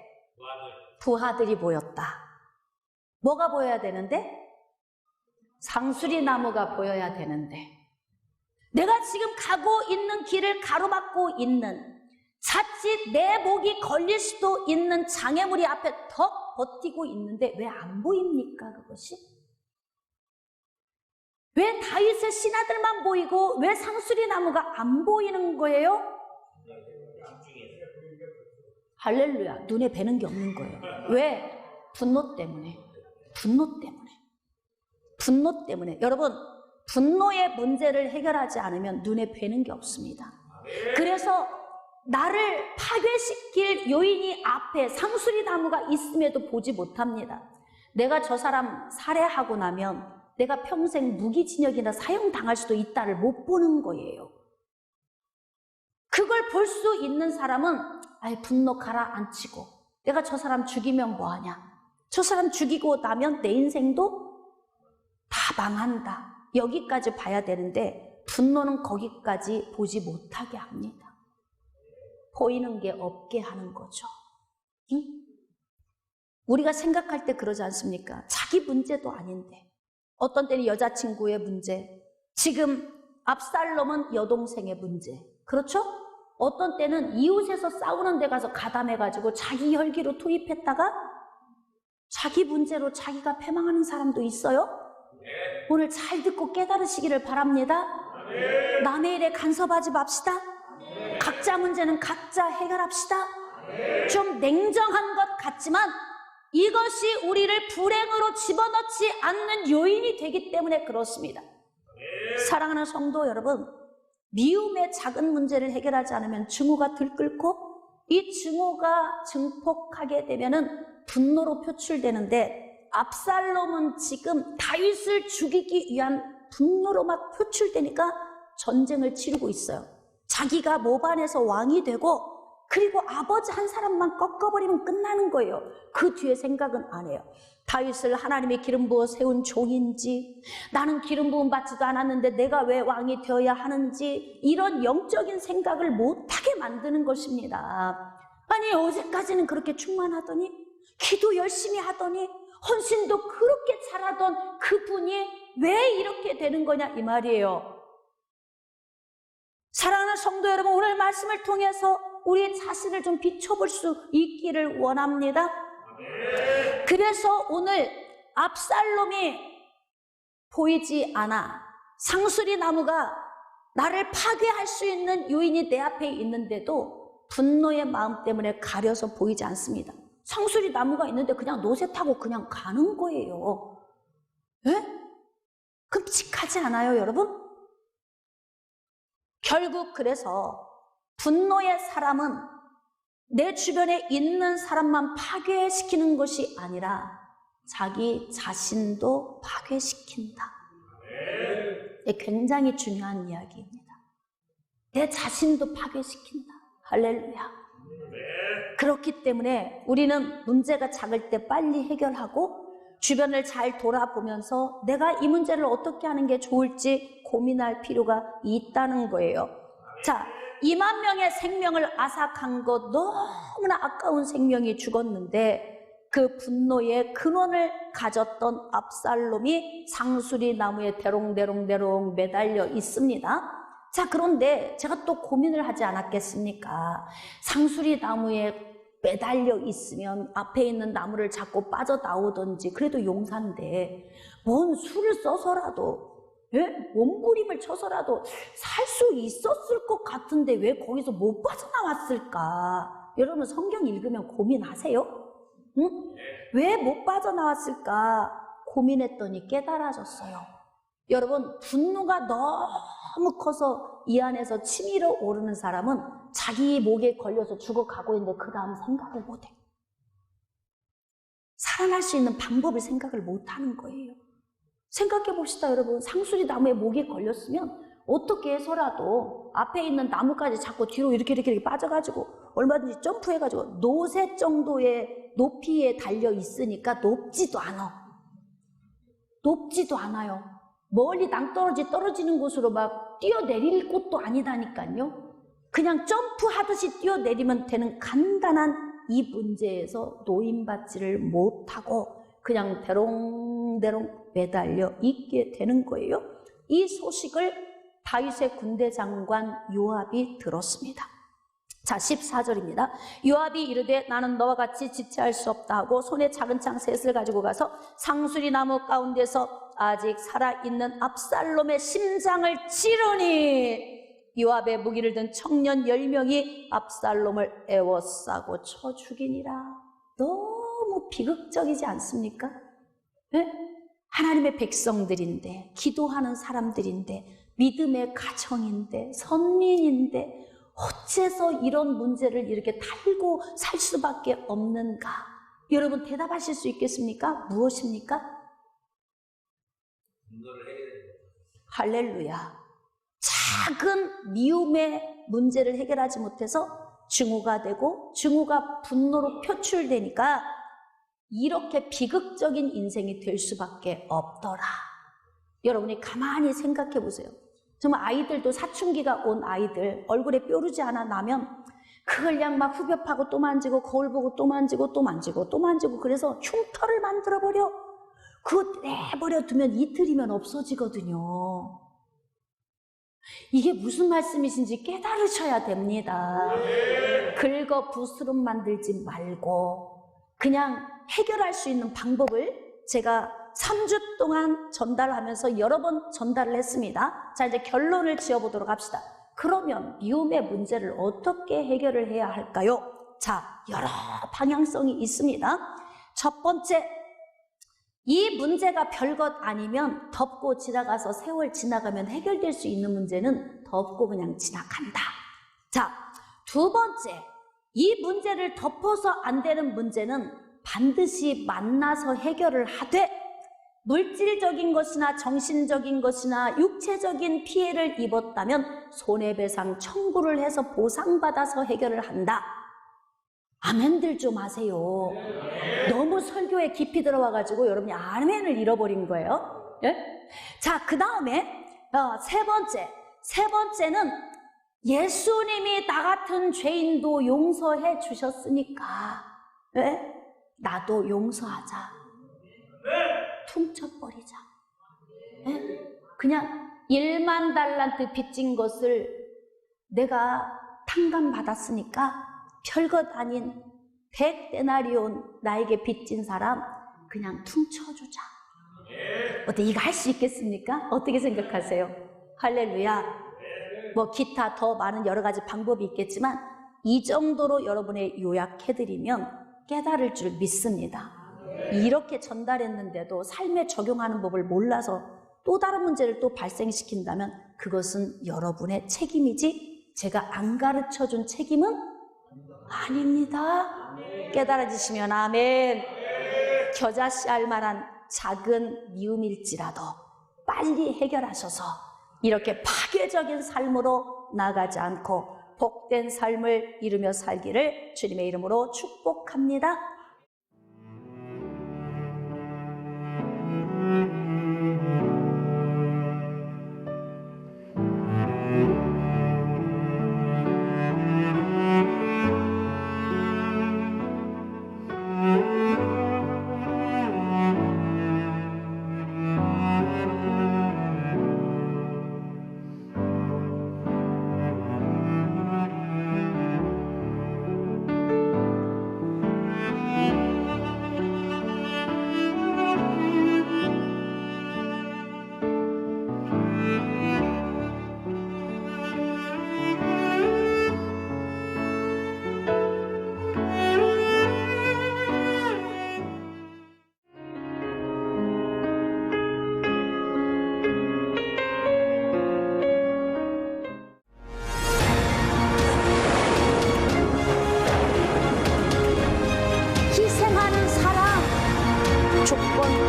부하들이 보였다. 뭐가 보여야 되는데? 상수리 나무가 보여야 되는데, 내가 지금 가고 있는 길을 가로막고 있는, 자칫 내 목이 걸릴 수도 있는 장애물이 앞에 턱 버티고 있는데 왜 안 보입니까, 그것이? 왜 다윗의 신하들만 보이고 왜 상수리 나무가 안 보이는 거예요? 할렐루야. 눈에 뵈는 게 없는 거예요. 왜? 분노 때문에. 분노 때문에. 분노 때문에. 여러분, 분노의 문제를 해결하지 않으면 눈에 뵈는 게 없습니다. 그래서 나를 파괴시킬 요인이 앞에 상수리 나무가 있음에도 보지 못합니다. 내가 저 사람 살해하고 나면 내가 평생 무기징역이나 사형당할 수도 있다를 못 보는 거예요. 그걸 볼 수 있는 사람은 아예 분노 가라앉히고, 내가 저 사람 죽이면 뭐하냐, 저 사람 죽이고 나면 내 인생도 다 망한다, 여기까지 봐야 되는데 분노는 거기까지 보지 못하게 합니다. 보이는 게 없게 하는 거죠. 응? 우리가 생각할 때 그러지 않습니까? 자기 문제도 아닌데, 어떤 때는 여자친구의 문제, 지금 압살롬은 여동생의 문제, 그렇죠? 어떤 때는 이웃에서 싸우는 데 가서 가담해가지고 자기 혈기로 투입했다가 자기 문제로 자기가 패망하는 사람도 있어요. 오늘 잘 듣고 깨달으시기를 바랍니다. 남의 일에 간섭하지 맙시다. 각자 문제는 각자 해결합시다. 좀 냉정한 것 같지만 이것이 우리를 불행으로 집어넣지 않는 요인이 되기 때문에 그렇습니다. 사랑하는 성도 여러분, 미움의 작은 문제를 해결하지 않으면 증오가 들끓고, 이 증오가 증폭하게 되면은 분노로 표출되는데, 압살롬은 지금 다윗을 죽이기 위한 분노로 막 표출되니까 전쟁을 치르고 있어요. 자기가 모반에서 왕이 되고, 그리고 아버지 한 사람만 꺾어버리면 끝나는 거예요. 그 뒤에 생각은 안 해요. 다윗을 하나님의 기름 부어 세운 종인지, 나는 기름 부음 받지도 않았는데 내가 왜 왕이 되어야 하는지, 이런 영적인 생각을 못하게 만드는 것입니다. 아니, 어제까지는 그렇게 충만하더니, 기도 열심히 하더니, 헌신도 그렇게 잘하던 그분이 왜 이렇게 되는 거냐, 이 말이에요. 사랑하는 성도 여러분, 오늘 말씀을 통해서 우리 자신을 좀 비춰볼 수 있기를 원합니다. 그래서 오늘 압살롬이 보이지 않아, 상수리 나무가 나를 파괴할 수 있는 요인이 내 앞에 있는데도 분노의 마음 때문에 가려서 보이지 않습니다. 상수리 나무가 있는데 그냥 노새 타고 그냥 가는 거예요. 에? 끔찍하지 않아요, 여러분? 결국 그래서 분노의 사람은 내 주변에 있는 사람만 파괴시키는 것이 아니라 자기 자신도 파괴시킨다. 굉장히 중요한 이야기입니다. 내 자신도 파괴시킨다. 할렐루야. 그렇기 때문에 우리는 문제가 작을 때 빨리 해결하고, 주변을 잘 돌아보면서 내가 이 문제를 어떻게 하는 게 좋을지 고민할 필요가 있다는 거예요. 자, 2만 명의 생명을 앗아간 것, 너무나 아까운 생명이 죽었는데 그 분노의 근원을 가졌던 압살롬이 상수리 나무에 대롱대롱대롱 매달려 있습니다. 자, 그런데 제가 또 고민을 하지 않았겠습니까? 상수리 나무에 매달려 있으면 앞에 있는 나무를 잡고 빠져나오든지, 그래도 용사인데 뭔 수를 써서라도, 몸부림을 쳐서라도 살 수 있었을 것 같은데 왜 거기서 못 빠져나왔을까? 여러분, 성경 읽으면 고민하세요? 응? 왜 못 빠져나왔을까? 고민했더니 깨달아졌어요. 여러분, 분노가 너무 커서 이 안에서 치밀어 오르는 사람은 자기 목에 걸려서 죽어가고 있는데 그 다음 생각을 못해. 살아날 수 있는 방법을 생각을 못하는 거예요. 생각해 봅시다, 여러분. 상수리 나무에 목이 걸렸으면 어떻게 해서라도 앞에 있는 나무까지 잡고 뒤로 이렇게 빠져가지고 얼마든지 점프해가지고 노새 정도의 높이에 달려 있으니까 높지도 않아요. 멀리 낭떠러지 떨어지는 곳으로 막 뛰어내릴 곳도 아니다니까요. 그냥 점프하듯이 뛰어내리면 되는 간단한 이 문제에서 노임받지를 못하고 그냥 대롱대롱 매달려 있게 되는 거예요. 이 소식을 다윗의 군대 장관 요압이 들었습니다. 자, 14절입니다. 요압이 이르되 나는 너와 같이 지체할 수 없다 하고 손에 작은 창 셋을 가지고 가서 상수리 나무 가운데서 아직 살아있는 압살롬의 심장을 찌르니 요압의 무기를 든 청년 10명이 압살롬을 에워싸고 쳐 죽이니라. 너무 비극적이지 않습니까? 네? 하나님의 백성들인데, 기도하는 사람들인데, 믿음의 가정인데, 선민인데 어째서 이런 문제를 이렇게 달고 살 수밖에 없는가? 여러분 대답하실 수 있겠습니까? 무엇입니까? 할렐루야. 작은 미움의 문제를 해결하지 못해서 증오가 되고 증오가 분노로 표출되니까 이렇게 비극적인 인생이 될 수밖에 없더라. 여러분이 가만히 생각해 보세요. 정말 아이들도 사춘기가 온 아이들 얼굴에 뾰루지 하나 나면 그걸 그냥 막 후벼파고 또 만지고 거울 보고 또 만지고 또 만지고 또 만지고 그래서 흉터를 만들어버려. 그거 내버려 두면 이틀이면 없어지거든요. 이게 무슨 말씀이신지 깨달으셔야 됩니다. 긁어 부스럼 만들지 말고 그냥 해결할 수 있는 방법을 제가 3주 동안 전달하면서 여러 번 전달을 했습니다. 자, 이제 결론을 지어보도록 합시다. 그러면 미움의 문제를 어떻게 해결을 해야 할까요? 자, 여러 방향성이 있습니다. 첫 번째, 이 문제가 별것 아니면 덮고 지나가서 세월 지나가면 해결될 수 있는 문제는 덮고 그냥 지나간다. 자, 두 번째, 이 문제를 덮어서 안 되는 문제는 반드시 만나서 해결을 하되 물질적인 것이나 정신적인 것이나 육체적인 피해를 입었다면 손해배상 청구를 해서 보상받아서 해결을 한다. 아멘들 좀 하세요. 너무 설교에 깊이 들어와가지고 여러분이 아멘을 잃어버린 거예요. 예? 자, 그 다음에 세 번째는 예수님이 나 같은 죄인도 용서해 주셨으니까 예? 나도 용서하자. 퉁쳐버리자. 예? 그냥 1만 달란트 빚진 것을 내가 탕감받았으니까 별것 아닌 100데나리온 나에게 빚진 사람 그냥 퉁쳐주자. 어때, 이거 할 수 있겠습니까? 어떻게 생각하세요? 할렐루야. 뭐 기타 더 많은 여러 가지 방법이 있겠지만 이 정도로 여러분의 요약해드리면 깨달을 줄 믿습니다. 이렇게 전달했는데도 삶에 적용하는 법을 몰라서 또 다른 문제를 또 발생시킨다면 그것은 여러분의 책임이지 제가 안 가르쳐준 책임은 아닙니다. 깨달아지시면 아멘. 겨자씨알 만한 작은 미움일지라도 빨리 해결하셔서 이렇게 파괴적인 삶으로 나가지 않고 복된 삶을 이루며 살기를 주님의 이름으로 축복합니다.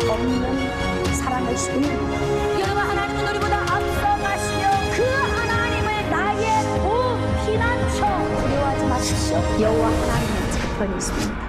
없는 사랑을 주는 여러분, 하나님은 우리보다 앞서가시며 그 하나님을 나의 피난처 두려워하지 마십시오. 여호와 하나님은 제 편이 있습니다.